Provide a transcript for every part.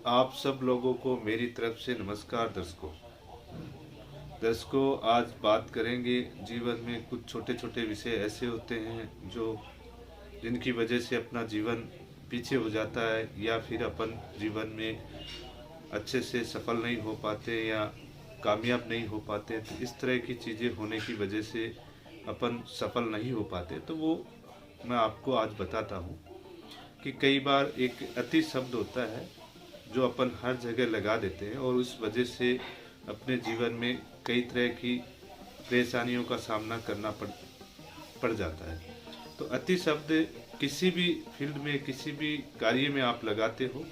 आप सब लोगों को मेरी तरफ से नमस्कार। दर्शकों, आज बात करेंगे जीवन में कुछ छोटे छोटे विषय ऐसे होते हैं जो जिनकी वजह से अपना जीवन पीछे हो जाता है या फिर अपन जीवन में अच्छे से सफल नहीं हो पाते या कामयाब नहीं हो पाते। तो इस तरह की चीज़ें होने की वजह से अपन सफल नहीं हो पाते। तो वो मैं आपको आज बताता हूँ कि कई बार एक अति शब्द होता है जो अपन हर जगह लगा देते हैं और उस वजह से अपने जीवन में कई तरह की परेशानियों का सामना करना पड़ जाता है। तो अति शब्द किसी भी फील्ड में किसी भी कार्य में आप लगाते हो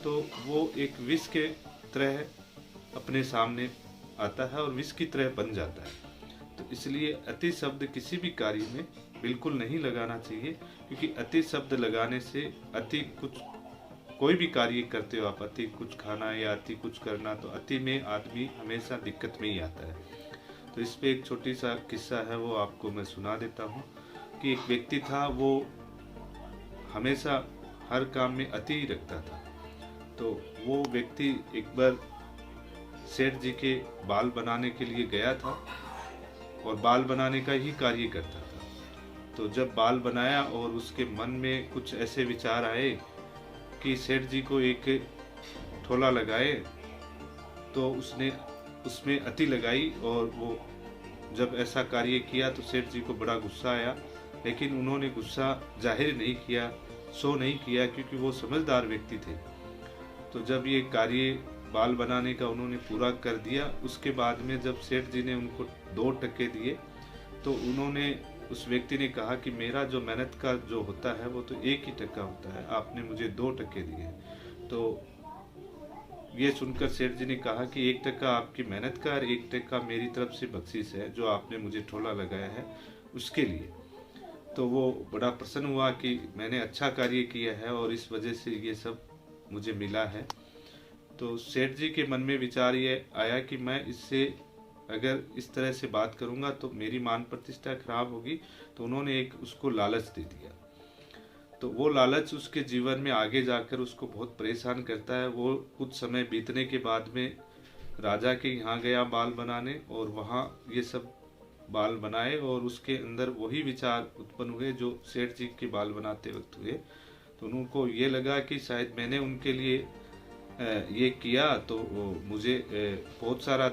तो वो एक विष के तरह अपने सामने आता है और विष की तरह बन जाता है। तो इसलिए अति शब्द किसी भी कार्य में बिल्कुल नहीं लगाना चाहिए, क्योंकि अति शब्द लगाने से अति कुछ कोई भी कार्य करते हो आप, अति कुछ खाना या अति कुछ करना, तो अति में आदमी हमेशा दिक्कत में ही आता है। तो इस पे एक छोटी सा किस्सा है, वो आपको मैं सुना देता हूँ कि एक व्यक्ति था, वो हमेशा हर काम में अति ही रखता था। तो वो व्यक्ति एक बार सेठ जी के बाल बनाने के लिए गया था और बाल बनाने का ही कार्य करता था। तो जब बाल बनाया और उसके मन में कुछ ऐसे विचार आए कि सेठ जी को एक ठोला लगाए, तो उसने उसमें अति लगाई और वो जब ऐसा कार्य किया तो सेठ जी को बड़ा गुस्सा आया। लेकिन उन्होंने गुस्सा जाहिर नहीं किया, शो नहीं किया, क्योंकि वो समझदार व्यक्ति थे। तो जब ये कार्य बाल बनाने का उन्होंने पूरा कर दिया, उसके बाद में जब सेठ जी ने उनको 2 टके दिए तो उन्होंने उस व्यक्ति ने कहा कि मेरा जो मेहनत का जो होता है वो तो 1 ही टका होता है, आपने मुझे 2 टके दिए। तो ये सुनकर सेठ जी ने कहा कि 1 टका आपकी मेहनत का और 1 टका मेरी तरफ से बख्शीश है, जो आपने मुझे ठोला लगाया है उसके लिए। तो वो बड़ा प्रसन्न हुआ कि मैंने अच्छा कार्य किया है और इस वजह से ये सब मुझे मिला है। तो सेठ जी के मन में विचार ये आया कि मैं इससे अगर इस तरह से बात करूंगा तो मेरी मान प्रतिष्ठा खराब होगी। तो उन्होंने एक उसको लालच दे दिया। तो वो लालच उसके जीवन में आगे जाकर उसको बहुत परेशान करता है। वो कुछ समय बीतने के बाद में राजा के यहाँ गया बाल बनाने और वहाँ ये सब बाल बनाए और उसके अंदर वही विचार उत्पन्न हुए जो सेठ जी के बाल बनाते वक्त हुए। तो उनको ये लगा कि शायद मैंने उनके लिए ये किया तो मुझे बहुत सारा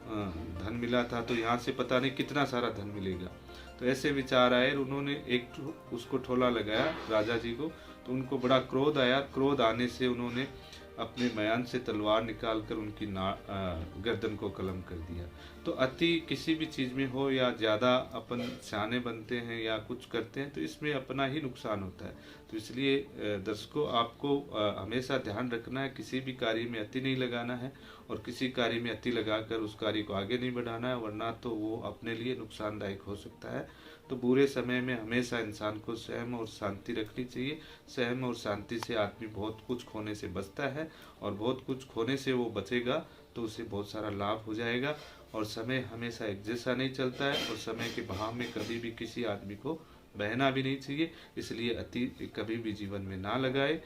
धन मिला था, तो यहाँ से पता नहीं कितना सारा धन मिलेगा। तो ऐसे विचार आए, उन्होंने एक उसको ठोला लगाया राजा जी को। तो उनको बड़ा क्रोध आया। क्रोध आने से उन्होंने अपने मयान से तलवार निकालकर उनकी गर्दन को कलम कर दिया। तो अति किसी भी चीज़ में हो या ज़्यादा अपन सियाने बनते हैं या कुछ करते हैं तो इसमें अपना ही नुकसान होता है। तो इसलिए दर्शकों, आपको हमेशा ध्यान रखना है, किसी भी कार्य में अति नहीं लगाना है और किसी कार्य में अति लगाकर उस कार्य को आगे नहीं बढ़ाना है, वरना तो वो अपने लिए नुकसानदायक हो सकता है। तो बुरे समय में हमेशा इंसान को संयम और शांति रखनी चाहिए। संयम और शांति से आदमी बहुत कुछ खोने से बचता है और बहुत कुछ खोने से वो बचेगा तो उसे बहुत सारा लाभ हो जाएगा। और समय हमेशा एक जैसा नहीं चलता है और समय के बहाव में कभी भी किसी आदमी को बहना भी नहीं चाहिए। इसलिए अति कभी भी जीवन में ना लगाए।